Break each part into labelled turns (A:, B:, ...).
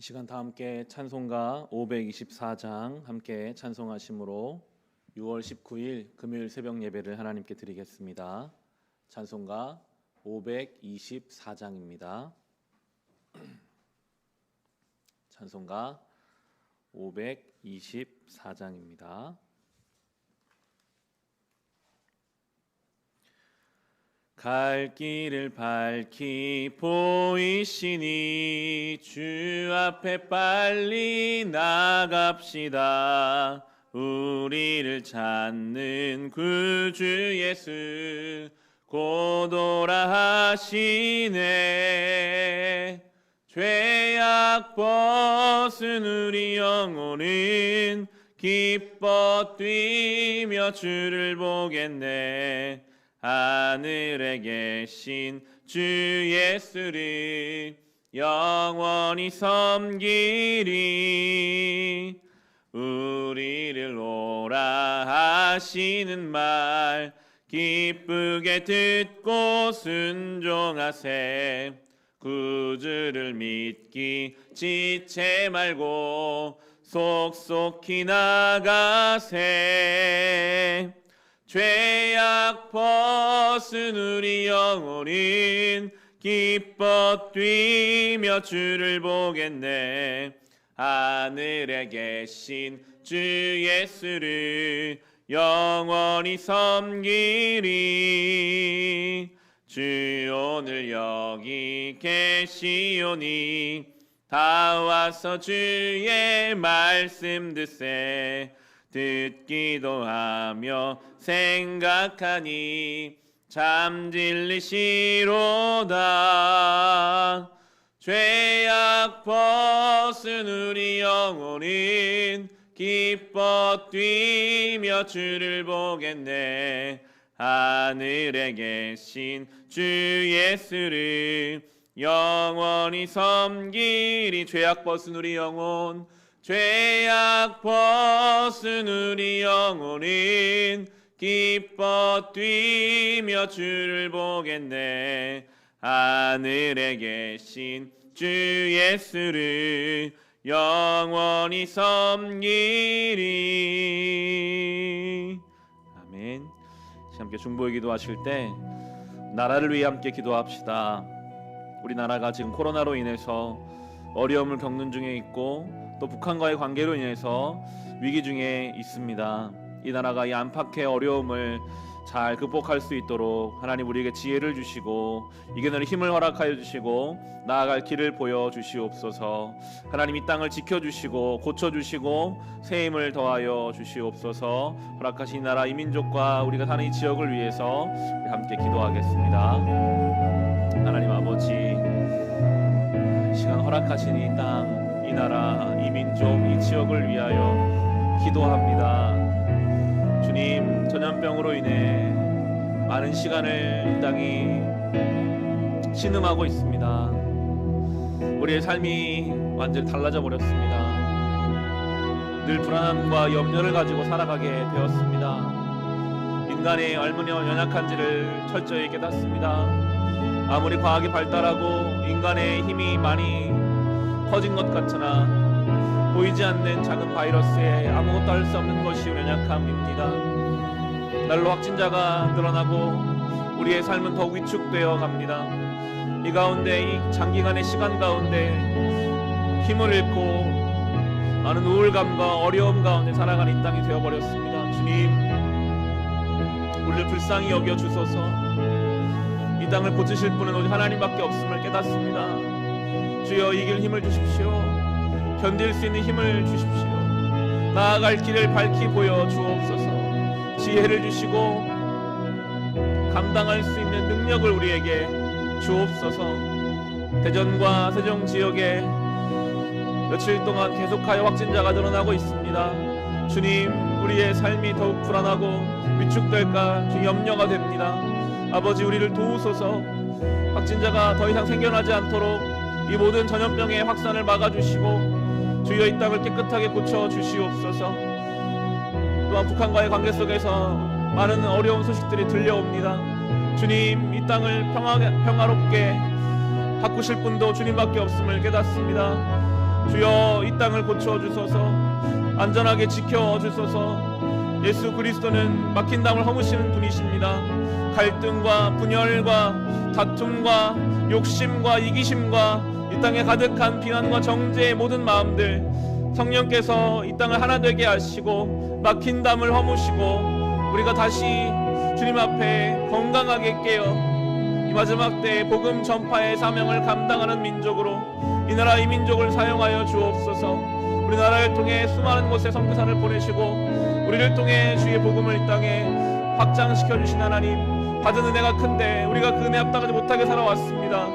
A: 이 시간 다 함께 찬송가 524장 함께 찬송하심으로 6월 19일 금요일 새벽 예배를 하나님께 드리겠습니다. 찬송가 524장입니다. 찬송가 524장입니다. 갈 길을 밝히 보이시니 주 앞에 빨리 나갑시다. 우리를 찾는 구주 예수 곧 오라 하시네. 죄악 벗은 우리 영혼은 기뻐 뛰며 주를 보겠네. 하늘에 계신 주 예수를 영원히 섬기리. 우리를 오라 하시는 말 기쁘게 듣고 순종하세. 구주를 믿기 지체 말고 속속히 나가세. 죄악 벗은 우리 영혼은 기뻐 뛰며 주를 보겠네. 하늘에 계신 주 예수를 영원히 섬기리. 주 오늘 여기 계시오니 다 와서 주의 말씀 듣세. 듣기도 하며 생각하니 참 진리시로다. 죄악 벗은 우리 영혼은 기뻐 뛰며 주를 보겠네. 하늘에 계신 주 예수를 영원히 섬기리. 죄악 벗은 우리 영혼, 죄악 벗은 우리 영혼은 기뻐 뛰며 주를 보겠네. 하늘에 계신 주 예수를 영원히 섬기리. 아멘. 함께 중보의 기도하실 때 나라를 위해 함께 기도합시다. 우리나라가 지금 코로나로 인해서 어려움을 겪는 중에 있고 또 북한과의 관계로 인해서 위기 중에 있습니다. 이 나라가 이 안팎의 어려움을 잘 극복할 수 있도록 하나님 우리에게 지혜를 주시고 이겨낼 힘을 허락하여 주시고 나아갈 길을 보여주시옵소서. 하나님 이 땅을 지켜주시고 고쳐주시고 새 힘을 더하여 주시옵소서. 허락하신 나라 이 민족과 우리가 사는 이 지역을 위해서 함께 기도하겠습니다. 하나님 아버지, 시간 허락하신 이 땅, 이 나라, 이 민족, 이 지역을 위하여 기도합니다. 주님, 전염병으로 인해 많은 시간을 이 땅이 신음하고 있습니다. 우리의 삶이 완전히 달라져 버렸습니다. 늘 불안함과 염려를 가지고 살아가게 되었습니다. 인간의 얼마나 연약한지를 철저히 깨닫습니다. 아무리 과학이 발달하고 인간의 힘이 많이 커진 것 같으나 보이지 않는 작은 바이러스에 아무것도 할 수 없는 것이 연약함입니다. 날로 확진자가 늘어나고 우리의 삶은 더욱 위축되어 갑니다. 이 가운데, 이 장기간의 시간 가운데 힘을 잃고 많은 우울감과 어려움 가운데 살아가는 이 땅이 되어버렸습니다. 주님, 우리를 불쌍히 여겨 주소서. 이 땅을 고치실 분은 오직 하나님밖에 없음을 깨닫습니다. 주여, 이길 힘을 주십시오. 견딜 수 있는 힘을 주십시오. 나아갈 길을 밝히 보여 주옵소서. 지혜를 주시고 감당할 수 있는 능력을 우리에게 주옵소서. 대전과 세종 지역에 며칠 동안 계속하여 확진자가 늘어나고 있습니다. 주님, 우리의 삶이 더욱 불안하고 위축될까 주 염려가 됩니다. 아버지, 우리를 도우소서. 확진자가 더 이상 생겨나지 않도록 이 모든 전염병의 확산을 막아주시고 주여 이 땅을 깨끗하게 고쳐주시옵소서. 또한 북한과의 관계 속에서 많은 어려운 소식들이 들려옵니다. 주님, 이 땅을 평화롭게 바꾸실 분도 주님밖에 없음을 깨닫습니다. 주여 이 땅을 고쳐주소서. 안전하게 지켜주소서. 예수 그리스도는 막힌 담을 허무시는 분이십니다. 갈등과 분열과 다툼과 욕심과 이기심과 이 땅에 가득한 비난과 정죄의 모든 마음들, 성령께서 이 땅을 하나 되게 하시고 막힌 담을 허무시고 우리가 다시 주님 앞에 건강하게 깨어 이 마지막 때에 복음 전파의 사명을 감당하는 민족으로 이 나라 이 민족을 사용하여 주옵소서. 우리나라를 통해 수많은 곳에 선교사를 보내시고 우리를 통해 주의 복음을 이 땅에 확장시켜 주신 하나님, 받은 은혜가 큰데 우리가 그 은혜 합당하지 못하게 살아왔습니다.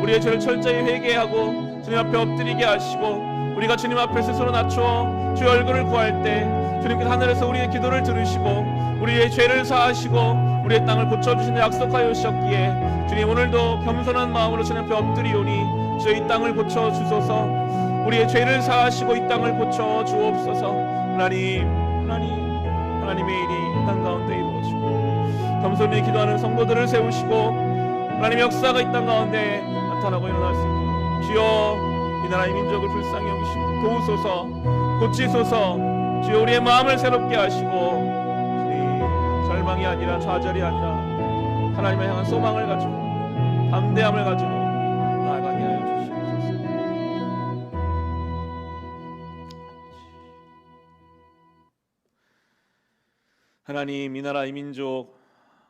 A: 우리의 죄를 철저히 회개하고 주님 앞에 엎드리게 하시고 우리가 주님 앞에 스스로 낮추어 주의 얼굴을 구할 때 주님께서 하늘에서 우리의 기도를 들으시고 우리의 죄를 사하시고 우리의 땅을 고쳐주신다 약속하여 주셨기에 주님 오늘도 겸손한 마음으로 주님 앞에 엎드리오니 주의 이 땅을 고쳐주소서. 우리의 죄를 사하시고 이 땅을 고쳐주옵소서. 하나님의 일이 이 땅 가운데 이루어지고 겸손히 기도하는 성도들을 세우시고 하나님의 역사가 이 땅 가운데 나타나고 일어날 수 있도록 주여 이 나라 이 민족을 불쌍히 여기시고 도우소서. 고치소서. 주여 우리의 마음을 새롭게 하시고 주님 절망이 아니라 좌절이 아니라 하나님을 향한 소망을 가지고 담대함을 가지고 나아가게 하여 주시옵소서. 하나님, 이 나라 이 민족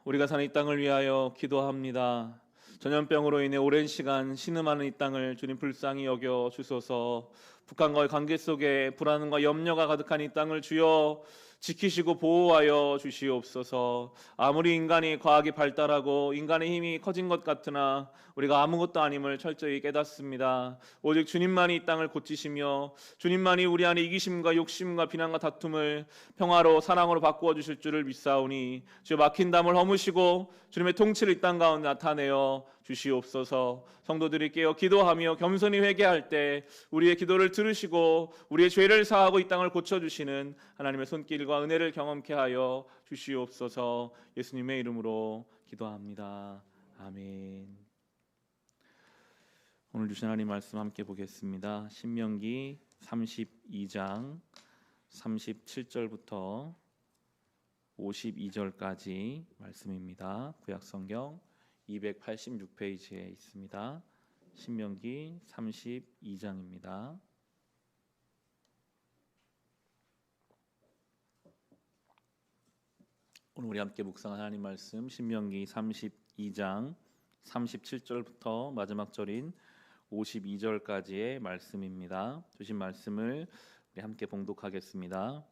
A: 우리가 사는 이 땅을 위하여 기도합니다. 전염병으로 인해 오랜 시간 신음하는 이 땅을 주님 불쌍히 여겨 주소서. 북한과의 관계 속에 불안과 염려가 가득한 이 땅을 주여 지키시고 보호하여 주시옵소서. 아무리 인간이 과학이 발달하고 인간의 힘이 커진 것 같으나 우리가 아무것도 아님을 철저히 깨닫습니다. 오직 주님만이 이 땅을 고치시며 주님만이 우리 안에 이기심과 욕심과 비난과 다툼을 평화로 사랑으로 바꾸어 주실 줄을 믿사오니 주여 막힌 담을 허무시고 주님의 통치를 이 땅 가운데 나타내어 주시옵소서. 성도들이 깨어 기도하며 겸손히 회개할 때 우리의 기도를 들으시고 우리의 죄를 사하고 이 땅을 고쳐주시는 하나님의 손길과 은혜를 경험케 하여 주시옵소서. 예수님의 이름으로 기도합니다. 아멘. 오늘 주신 하나님 말씀 함께 보겠습니다. 신명기 32장 37절부터 52절까지 말씀입니다. 구약성경 286페이지에 있습니다. 신명기 32장입니다. 오늘 우리 함께 묵상한 하나님 말씀 신명기 32장 37절부터 마지막 절인 52절까지의 말씀입니다. 주신 말씀을 우리 함께 봉독하겠습니다.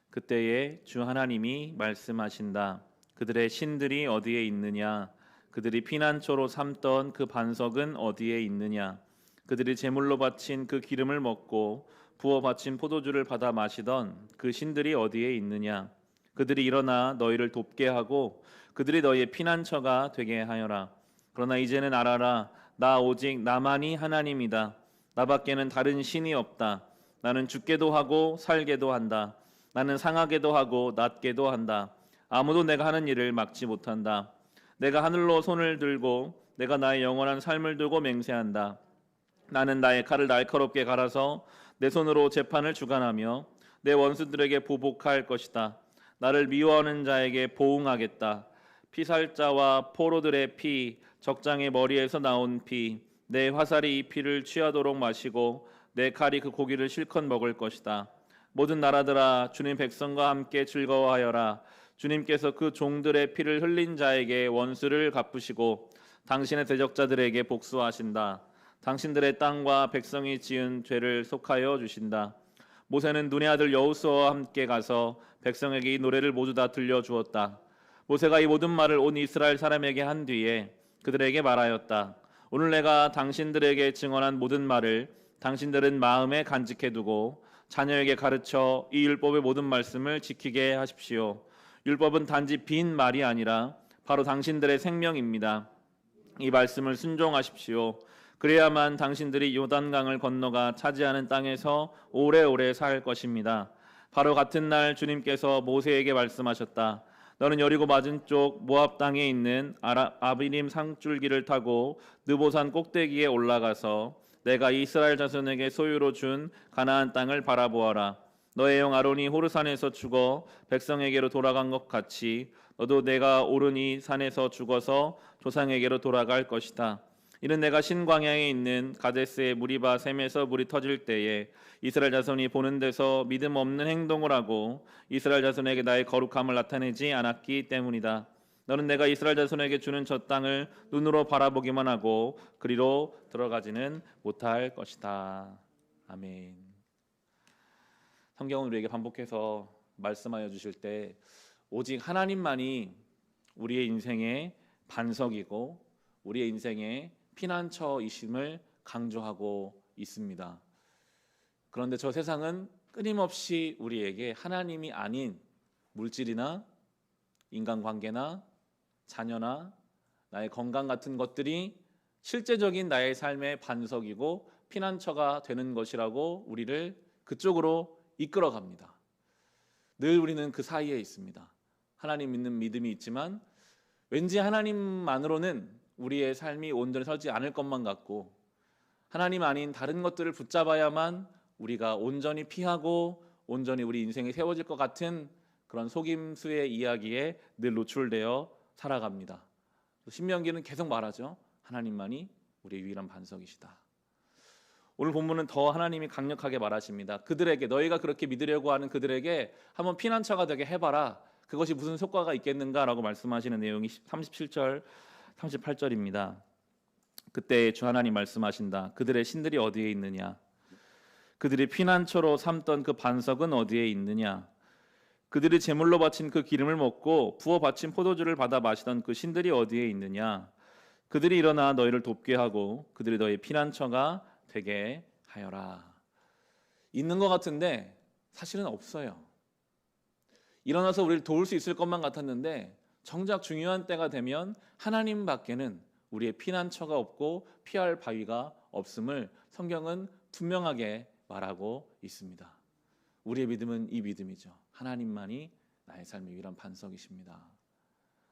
A: 그때에 주 하나님이 말씀하신다. 그들의 신들이 어디에 있느냐? 그들이 피난처로 삼던 그 반석은 어디에 있느냐? 그들이 제물로 바친 그 기름을 먹고 부어 바친 포도주를 받아 마시던 그 신들이 어디에 있느냐? 그들이 일어나 너희를 돕게 하고 그들이 너희의 피난처가 되게 하여라. 그러나 이제는 알아라. 나 오직 나만이 하나님이다. 나밖에는 다른 신이 없다. 나는 죽게도 하고 살게도 한다. 나는 상하게도 하고 낫게도 한다. 아무도 내가 하는 일을 막지 못한다. 내가 하늘로 손을 들고 내가 나의 영원한 삶을 두고 맹세한다. 나는 나의 칼을 날카롭게 갈아서 내 손으로 재판을 주관하며 내 원수들에게 보복할 것이다. 나를 미워하는 자에게 보응하겠다. 피살자와 포로들의 피, 적장의 머리에서 나온 피, 내 화살이 이 피를 취하도록 마시고 내 칼이 그 고기를 실컷 먹을 것이다. 모든 나라들아, 주님 백성과 함께 즐거워하여라. 주님께서 그 종들의 피를 흘린 자에게 원수를 갚으시고 당신의 대적자들에게 복수하신다. 당신들의 땅과 백성이 지은 죄를 속하여 주신다. 모세는 눈의 아들 여호수아와 함께 가서 백성에게 이 노래를 모두 다 들려주었다. 모세가 이 모든 말을 온 이스라엘 사람에게 한 뒤에 그들에게 말하였다. 오늘 내가 당신들에게 증언한 모든 말을 당신들은 마음에 간직해두고 자녀에게 가르쳐 이 율법의 모든 말씀을 지키게 하십시오. 율법은 단지 빈 말이 아니라 바로 당신들의 생명입니다. 이 말씀을 순종하십시오. 그래야만 당신들이 요단강을 건너가 차지하는 땅에서 오래오래 살 것입니다. 바로 같은 날 주님께서 모세에게 말씀하셨다. 너는 여리고 맞은쪽 모압 땅에 있는 아비림 산줄기를 타고 느보산 꼭대기에 올라가서 내가 이스라엘 자손에게 소유로 준 가나안 땅을 바라보아라. 너의 형 아론이 호르산에서 죽어 백성에게로 돌아간 것 같이 너도 내가 오른 이 산에서 죽어서 조상에게로 돌아갈 것이다. 이는 내가 신광야에 있는 가데스의 무리바 샘에서 물이 터질 때에 이스라엘 자손이 보는 데서 믿음 없는 행동을 하고 이스라엘 자손에게 나의 거룩함을 나타내지 않았기 때문이다. 너는 내가 이스라엘 자손에게 주는 저 땅을 눈으로 바라보기만 하고 그리로 들어가지는 못할 것이다. 아멘. 성경은 우리에게 반복해서 말씀하여 주실 때 오직 하나님만이 우리의 인생의 반석이고 우리의 인생의 피난처이심을 강조하고 있습니다. 그런데 저 세상은 끊임없이 우리에게 하나님이 아닌 물질이나 인간관계나 자녀나 나의 건강 같은 것들이 실제적인 나의 삶의 반석이고 피난처가 되는 것이라고 우리를 그쪽으로 이끌어갑니다. 늘 우리는 그 사이에 있습니다. 하나님 믿는 믿음이 있지만 왠지 하나님만으로는 우리의 삶이 온전히 서지 않을 것만 같고 하나님 아닌 다른 것들을 붙잡아야만 우리가 온전히 피하고 온전히 우리 인생이 세워질 것 같은 그런 속임수의 이야기에 늘 노출되어 살아갑니다. 신명기는 계속 말하죠. 하나님만이 우리의 유일한 반석이시다. 오늘 본문은 더 하나님이 강력하게 말하십니다. 그들에게, 너희가 그렇게 믿으려고 하는 그들에게 한번 피난처가 되게 해봐라. 그것이 무슨 효과가 있겠는가라고 말씀하시는 내용이 37절 38절입니다. 그때 주 하나님 말씀하신다. 그들의 신들이 어디에 있느냐? 그들이 피난처로 삼던 그 반석은 어디에 있느냐? 그들이 제물로 바친 그 기름을 먹고 부어 바친 포도주를 받아 마시던 그 신들이 어디에 있느냐? 그들이 일어나 너희를 돕게 하고 그들이 너희 피난처가 되게 하여라. 있는 것 같은데 사실은 없어요. 일어나서 우리를 도울 수 있을 것만 같았는데 정작 중요한 때가 되면 하나님 밖에는 우리의 피난처가 없고 피할 바위가 없음을 성경은 분명하게 말하고 있습니다. 우리의 믿음은 이 믿음이죠. 하나님만이 나의 삶의 유일한 반석이십니다.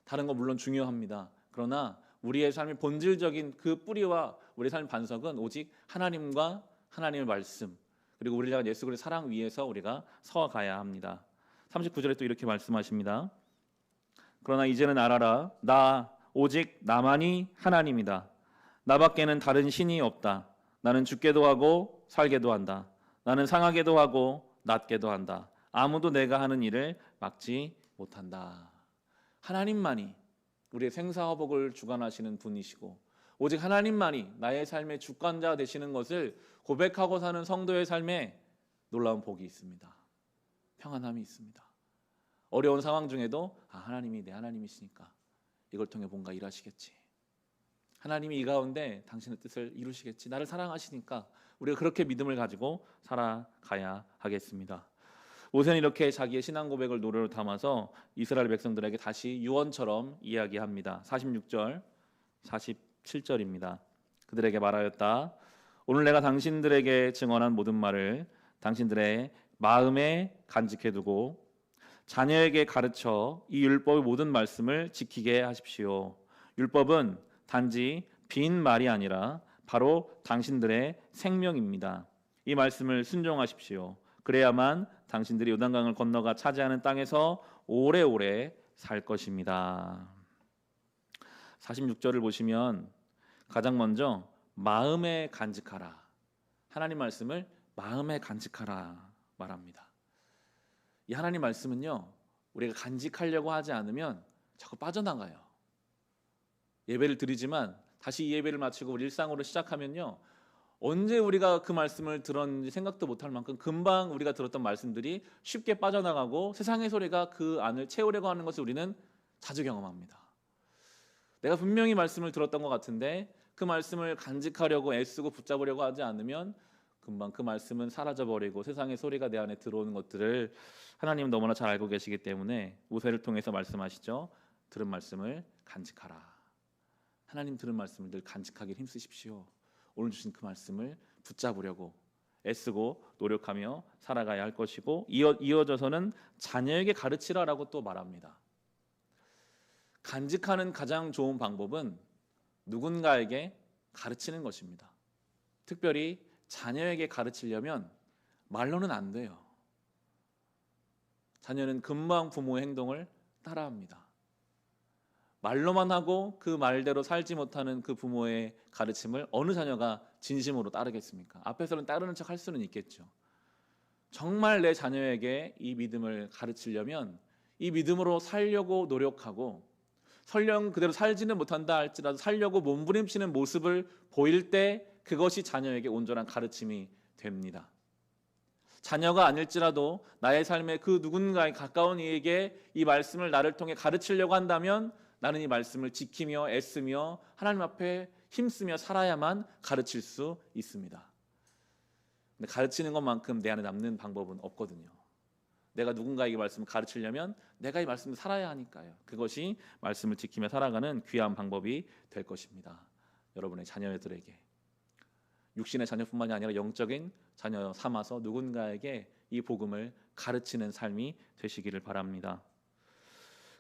A: 다른 거 물론 중요합니다. 그러나 우리의 삶의 본질적인 그 뿌리와 우리의 삶의 반석은 오직 하나님과 하나님의 말씀 그리고 우리를 향한 예수 그리스도의 사랑 위에서 우리가 서가야 합니다. 39절에 또 이렇게 말씀하십니다. 그러나 이제는 알아라. 나 오직 나만이 하나님이다. 나밖에는 다른 신이 없다. 나는 죽게도 하고 살게도 한다. 나는 상하게도 하고 낫게도 한다. 아무도 내가 하는 일을 막지 못한다. 하나님만이 우리의 생사화복을 주관하시는 분이시고 오직 하나님만이 나의 삶의 주관자 되시는 것을 고백하고 사는 성도의 삶에 놀라운 복이 있습니다. 평안함이 있습니다. 어려운 상황 중에도 하나님이 내 하나님이시니까 이걸 통해 뭔가 일하시겠지. 하나님이 이 가운데 당신의 뜻을 이루시겠지. 나를 사랑하시니까 우리가 그렇게 믿음을 가지고 살아가야 하겠습니다. 모세는 이렇게 자기의 신앙 고백을 노래로 담아서 이스라엘 백성들에게 다시 유언처럼 이야기합니다. 46절 47절입니다. 그들에게 말하였다. 오늘 내가 당신들에게 증언한 모든 말을 당신들의 마음에 간직해두고 자녀에게 가르쳐 이 율법의 모든 말씀을 지키게 하십시오. 율법은 단지 빈 말이 아니라 바로 당신들의 생명입니다. 이 말씀을 순종하십시오. 그래야만 당신들이 요단강을 건너가 차지하는 땅에서 오래오래 살 것입니다. 46절을 보시면 가장 먼저 마음에 간직하라. 하나님 말씀을 마음에 간직하라 말합니다. 이 하나님 말씀은요, 우리가 간직하려고 하지 않으면 자꾸 빠져나가요. 예배를 드리지만 다시 이 예배를 마치고 우리 일상으로 시작하면요, 언제 우리가 그 말씀을 들었는지 생각도 못할 만큼 금방 우리가 들었던 말씀들이 쉽게 빠져나가고 세상의 소리가 그 안을 채우려고 하는 것을 우리는 자주 경험합니다. 내가 분명히 말씀을 들었던 것 같은데 그 말씀을 간직하려고 애쓰고 붙잡으려고 하지 않으면 금방 그 말씀은 사라져버리고 세상의 소리가 내 안에 들어오는 것들을 하나님은 너무나 잘 알고 계시기 때문에 모세를 통해서 말씀하시죠. 들은 말씀을 간직하라. 하나님 들은 말씀을 늘 간직하길 힘쓰십시오. 오늘 주신 그 말씀을 붙잡으려고 애쓰고 노력하며 살아가야 할 것이고 이어져서는 자녀에게 가르치라라고 또 말합니다. 간직하는 가장 좋은 방법은 누군가에게 가르치는 것입니다. 특별히 자녀에게 가르치려면 말로는 안 돼요. 자녀는 금방 부모의 행동을 따라합니다. 말로만 하고 그 말대로 살지 못하는 그 부모의 가르침을 어느 자녀가 진심으로 따르겠습니까? 앞에서는 따르는 척 할 수는 있겠죠. 정말 내 자녀에게 이 믿음을 가르치려면 이 믿음으로 살려고 노력하고, 설령 그대로 살지는 못한다 할지라도 살려고 몸부림치는 모습을 보일 때 그것이 자녀에게 온전한 가르침이 됩니다. 자녀가 아닐지라도 나의 삶의 그 누군가에 가까운 이에게 이 말씀을 나를 통해 가르치려고 한다면 나는 이 말씀을 지키며 애쓰며 하나님 앞에 힘쓰며 살아야만 가르칠 수 있습니다. 근데 가르치는 것만큼 내 안에 남는 방법은 없거든요. 내가 누군가에게 말씀을 가르치려면 내가 이 말씀을 살아야 하니까요. 그것이 말씀을 지키며 살아가는 귀한 방법이 될 것입니다. 여러분의 자녀들에게, 육신의 자녀뿐만이 아니라 영적인 자녀 삼아서 누군가에게 이 복음을 가르치는 삶이 되시기를 바랍니다.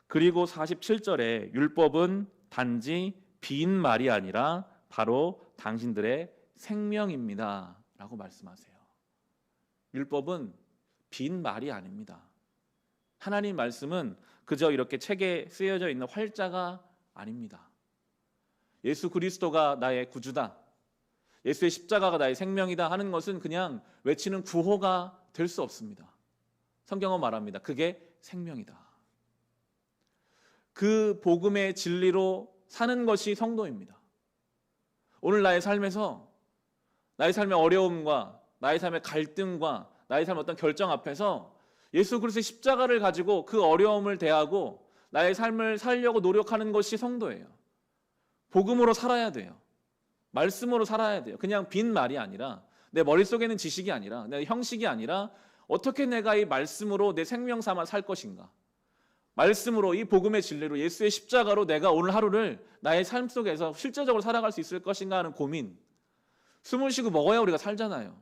A: 그리고 47절에 율법은 단지 빈 말이 아니라 바로 당신들의 생명입니다 라고 말씀하세요. 율법은 빈 말이 아닙니다. 하나님 말씀은 그저 이렇게 책에 쓰여져 있는 활자가 아닙니다. 예수 그리스도가 나의 구주다, 예수의 십자가가 나의 생명이다 하는 것은 그냥 외치는 구호가 될 수 없습니다. 성경은 말합니다. 그게 생명이다. 그 복음의 진리로 사는 것이 성도입니다. 오늘 나의 삶에서, 나의 삶의 어려움과 나의 삶의 갈등과 나의 삶의 어떤 결정 앞에서 예수 그리스도의 십자가를 가지고 그 어려움을 대하고 나의 삶을 살려고 노력하는 것이 성도예요. 복음으로 살아야 돼요. 말씀으로 살아야 돼요. 그냥 빈 말이 아니라, 내 머릿속에는 지식이 아니라, 내 형식이 아니라 어떻게 내가 이 말씀으로 내 생명 삼아 살 것인가, 말씀으로 이 복음의 진리로 예수의 십자가로 내가 오늘 하루를 나의 삶 속에서 실제적으로 살아갈 수 있을 것인가 하는 고민. 숨을 쉬고 먹어야 우리가 살잖아요.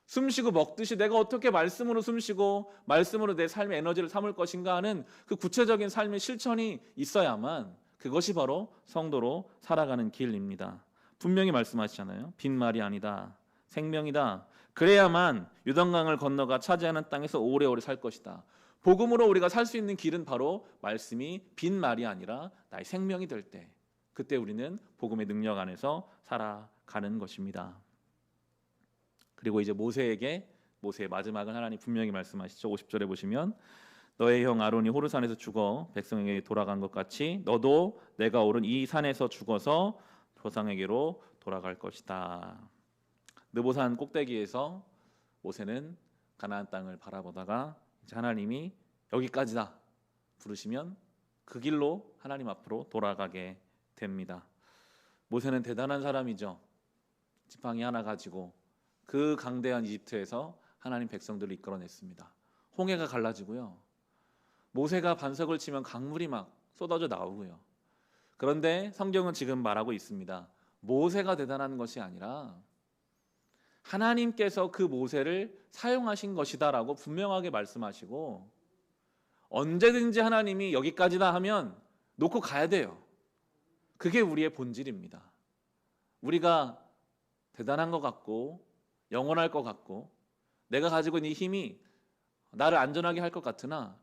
A: 숨 쉬고 먹듯이 내가 어떻게 말씀으로 숨 쉬고 말씀으로 내 삶의 에너지를 삼을 것인가 하는 그 구체적인 삶의 실천이 있어야만 그것이 바로 성도로 살아가는 길입니다. 분명히 말씀하시잖아요. 빈 말이 아니다, 생명이다. 그래야만 유단강을 건너가 차지하는 땅에서 오래오래 살 것이다. 복음으로 우리가 살 수 있는 길은 바로 말씀이 빈 말이 아니라 나의 생명이 될 때, 그때 우리는 복음의 능력 안에서 살아가는 것입니다. 그리고 이제 모세의 마지막은 하나님 분명히 말씀하시죠. 50절에 보시면 너의 형 아론이 호르산에서 죽어 백성에게 돌아간 것 같이 너도 내가 오른 이 산에서 죽어서 조상에게로 돌아갈 것이다. 느보산 꼭대기에서 모세는 가나안 땅을 바라보다가 하나님이 여기까지다 부르시면 그 길로 하나님 앞으로 돌아가게 됩니다. 모세는 대단한 사람이죠. 지팡이 하나 가지고 그 강대한 이집트에서 하나님 백성들을 이끌어냈습니다. 홍해가 갈라지고요. 모세가 반석을 치면 강물이 막 쏟아져 나오고요. 그런데 성경은 지금 말하고 있습니다. 모세가 대단한 것이 아니라 하나님께서 그 모세를 사용하신 것이다라고 분명하게 말씀하시고, 언제든지 하나님이 여기까지다 하면 놓고 가야 돼요. 그게 우리의 본질입니다. 우리가 대단한 것 같고 영원할 것 같고 내가 가지고 있는 이 힘이 나를 안전하게 할 것 같으나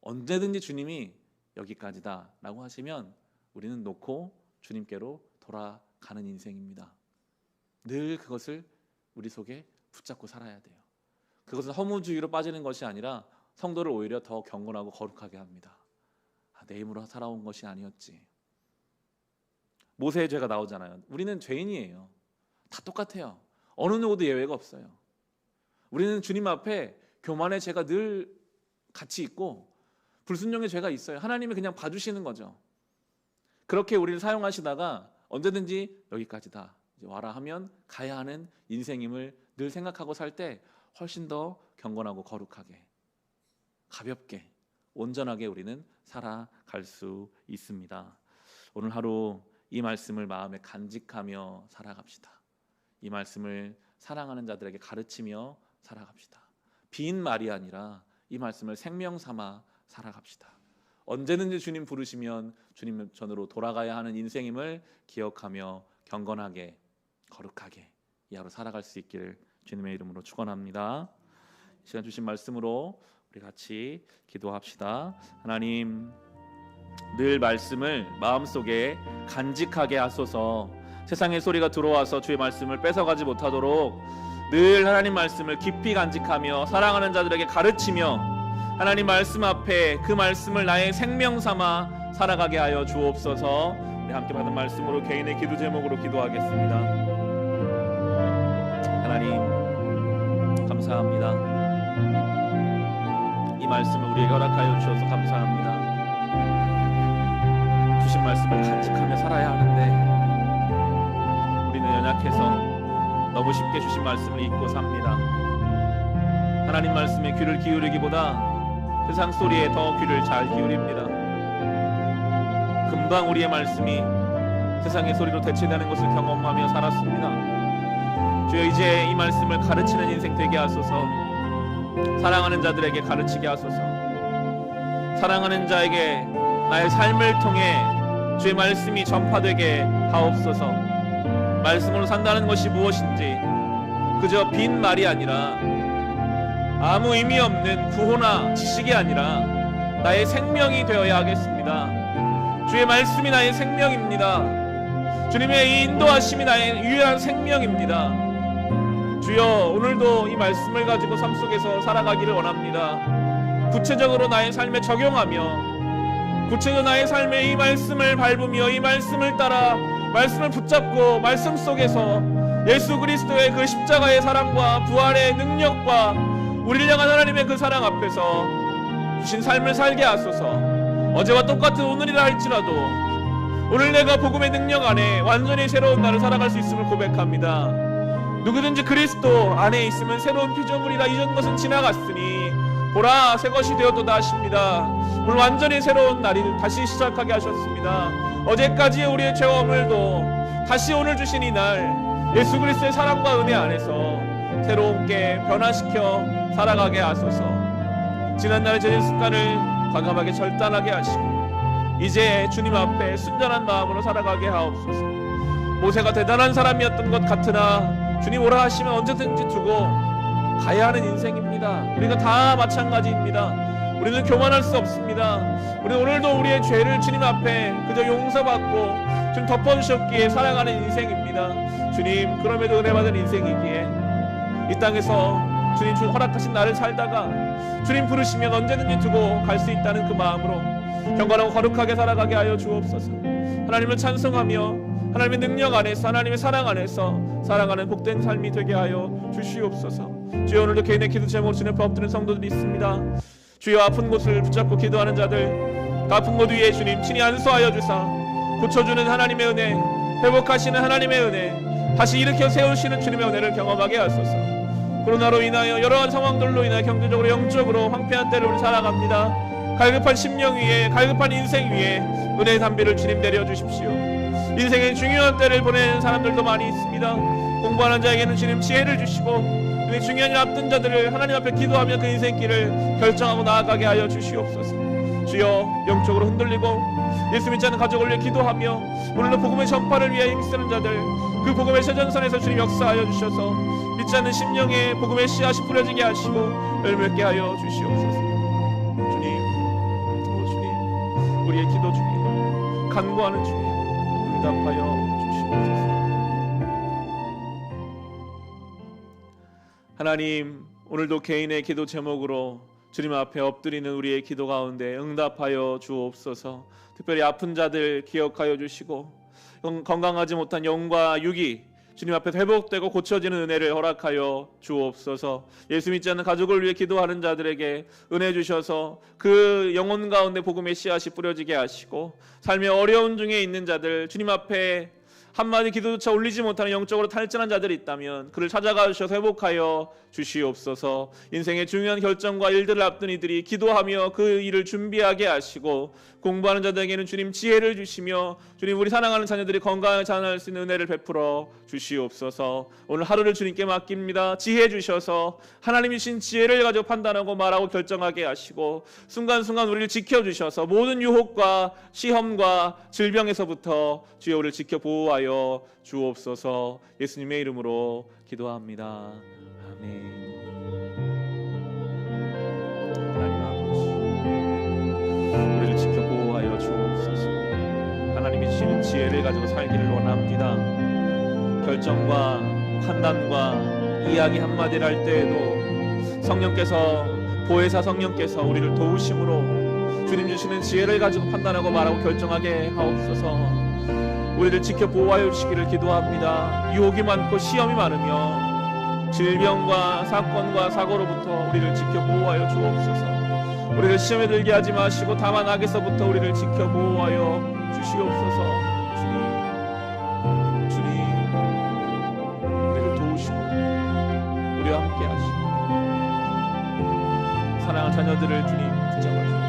A: 언제든지 주님이 여기까지다 라고 하시면 우리는 놓고 주님께로 돌아가는 인생입니다. 늘 그것을 우리 속에 붙잡고 살아야 돼요. 그것은 허무주의로 빠지는 것이 아니라 성도를 오히려 더 경건하고 거룩하게 합니다. 내 힘으로 살아온 것이 아니었지. 모세의 죄가 나오잖아요. 우리는 죄인이에요. 다 똑같아요. 어느 누구도 예외가 없어요. 우리는 주님 앞에 교만의 죄가 늘 같이 있고 불순종의 죄가 있어요. 하나님이 그냥 봐주시는 거죠. 그렇게 우리를 사용하시다가 언제든지 여기까지다, 이제 와라 하면 가야 하는 인생임을 늘 생각하고 살 때 훨씬 더 경건하고 거룩하게, 가볍게, 온전하게 우리는 살아갈 수 있습니다. 오늘 하루 이 말씀을 마음에 간직하며 살아갑시다. 이 말씀을 사랑하는 자들에게 가르치며 살아갑시다. 빈 말이 아니라 이 말씀을 생명 삼아 살아갑시다. 언제든지 주님 부르시면 주님 전으로 돌아가야 하는 인생임을 기억하며 경건하게, 거룩하게 이 하루 살아갈 수 있기를 주님의 이름으로 축원합니다. 시간 주신 말씀으로 우리 같이 기도합시다. 하나님, 늘 말씀을 마음속에 간직하게 하소서. 세상의 소리가 들어와서 주의 말씀을 뺏어가지 못하도록 늘 하나님 말씀을 깊이 간직하며 사랑하는 자들에게 가르치며 하나님 말씀 앞에 그 말씀을 나의 생명 삼아 살아가게 하여 주옵소서. 우리 함께 받은 말씀으로 개인의 기도 제목으로 기도하겠습니다. 하나님, 감사합니다. 이 말씀을 우리에게 허락하여 주셔서 감사합니다. 주신 말씀을 간직하며 살아야 하는데 우리는 연약해서 너무 쉽게 주신 말씀을 잊고 삽니다. 하나님 말씀에 귀를 기울이기보다 세상 소리에 더 귀를 잘 기울입니다. 금방 우리의 말씀이 세상의 소리로 대체되는 것을 경험하며 살았습니다. 주여, 이제 이 말씀을 가르치는 인생 되게 하소서. 사랑하는 자들에게 가르치게 하소서. 사랑하는 자에게 나의 삶을 통해 주의 말씀이 전파되게 하옵소서. 말씀으로 산다는 것이 무엇인지 그저 빈 말이 아니라 아무 의미 없는 구호나 지식이 아니라 나의 생명이 되어야 하겠습니다. 주의 말씀이 나의 생명입니다. 주님의 이 인도하심이 나의 유일한 생명입니다. 주여, 오늘도 이 말씀을 가지고 삶 속에서 살아가기를 원합니다. 구체적으로 나의 삶에 적용하며 구체적으로 나의 삶에 이 말씀을 밟으며 이 말씀을 따라 말씀을 붙잡고 말씀 속에서 예수 그리스도의 그 십자가의 사랑과 부활의 능력과 우리를 향한 하나님의 그 사랑 앞에서 주신 삶을 살게 하소서. 어제와 똑같은 오늘이라 할지라도 오늘 내가 복음의 능력 안에 완전히 새로운 날을 살아갈 수 있음을 고백합니다. 누구든지 그리스도 안에 있으면 새로운 피조물이라. 이전 것은 지나갔으니 보라, 새 것이 되었도다 하십니다. 오늘 완전히 새로운 날이 다시 시작하게 하셨습니다. 어제까지의 우리의 죄와 오늘도 다시 오늘 주신 이 날 예수 그리스도의 사랑과 은혜 안에서 새롭게 변화시켜 살아가게 하소서. 지난날의 죄의 습관을 과감하게 절단하게 하시고 이제 주님 앞에 순전한 마음으로 살아가게 하옵소서. 모세가 대단한 사람이었던 것 같으나 주님 오라 하시면 언제든지 두고 가야 하는 인생입니다. 우리가 다 마찬가지입니다. 우리는 교만할 수 없습니다. 우리는 오늘도 우리의 죄를 주님 앞에 그저 용서받고 주님 덮어주셨기에 살아가는 인생입니다. 주님, 그럼에도 은혜 받은 인생이기에 이 땅에서 주님 허락하신 나를 살다가 주님 부르시면 언제든지 두고 갈 수 있다는 그 마음으로 경건하고 거룩하게 살아가게 하여 주옵소서. 하나님을 찬송하며 하나님의 능력 안에서 하나님의 사랑 안에서 살아가는 복된 삶이 되게 하여 주시옵소서. 주여, 오늘도 개인의 기도 제목으로 주님 앞에 엎드린 성도들이 있습니다. 주여, 아픈 곳을 붙잡고 기도하는 자들, 그 아픈 곳 위에 주님 친히 안수하여 주사 고쳐주는 하나님의 은혜, 회복하시는 하나님의 은혜, 다시 일으켜 세우시는 주님의 은혜를 경험하게 하소서. 코로나로 인하여 여러한 상황들로 인하여 경제적으로 영적으로 황폐한 때를 우리 살아갑니다. 갈급한 심령 위에, 갈급한 인생 위에 은혜의 담비를 주님 내려주십시오. 인생의 중요한 때를 보내는 사람들도 많이 있습니다. 공부하는 자에게는 주님 지혜를 주시고 중요한 일 앞둔 자들을 하나님 앞에 기도하며 그 인생길을 결정하고 나아가게 하여 주시옵소서. 주여, 영적으로 흔들리고 예수 믿지 않는 가족을 위해 기도하며 오늘도 복음의 전파를 위해 힘쓰는 자들, 그 복음의 최전선에서 주님 역사하여 주셔서 믿지 않는 심령에 복음의 씨앗이 뿌려지게 하시고 열매맺게 하여 주시옵소서. 주님, 오 주님, 우리의 기도 중에 간구하는 중에 응답하여 주시옵소서. 하나님, 오늘도 개인의 기도 제목으로 주님 앞에 엎드리는 우리의 기도 가운데 응답하여 주옵소서. 특별히 아픈 자들 기억하여 주시고 건강하지 못한 영과 육이 주님 앞에서 회복되고 고쳐지는 은혜를 허락하여 주옵소서. 예수 믿지 않는 가족을 위해 기도하는 자들에게 은혜 주셔서 그 영혼 가운데 복음의 씨앗이 뿌려지게 하시고 삶의 어려운 중에 있는 자들, 주님 앞에 한마디 기도조차 올리지 못하는 영적으로 탈진한 자들이 있다면 그를 찾아가 주셔서 회복하여 주시옵소서. 인생의 중요한 결정과 일들을 앞둔 이들이 기도하며 그 일을 준비하게 하시고 공부하는 자들에게는 주님 지혜를 주시며 주님 우리 사랑하는 자녀들이 건강하게 자라날 수 있는 은혜를 베풀어 주시옵소서. 오늘 하루를 주님께 맡깁니다. 지혜 주셔서 하나님이 주신 지혜를 가지고 판단하고 말하고 결정하게 하시고 순간순간 우리를 지켜주셔서 모든 유혹과 시험과 질병에서부터 주여 우리를 지켜 보호하여 보호하여 주옵소서. 예수님의 이름으로 기도합니다. 아멘. 하나님 아버지, 우리를 지켜 보호하여 주옵소서. 하나님이 주시는 지혜를 가지고 살기를 원합니다. 결정과 판단과 이야기 한마디를 할 때에도 성령께서, 보혜사 성령께서 우리를 도우심으로 주님 주시는 지혜를 가지고 판단하고 말하고 결정하게 하옵소서. 우리를 지켜 보호하여 주시기를 기도합니다. 유혹이 많고 시험이 많으며 질병과 사건과 사고로부터 우리를 지켜 보호하여 주옵소서. 우리를 시험에 들게 하지 마시고 다만 악에서부터 우리를 지켜 보호하여 주시옵소서. 주님, 우리를 도우시고 우리와 함께 하시고 사랑하는 자녀들을 주님 붙잡아 주옵소서.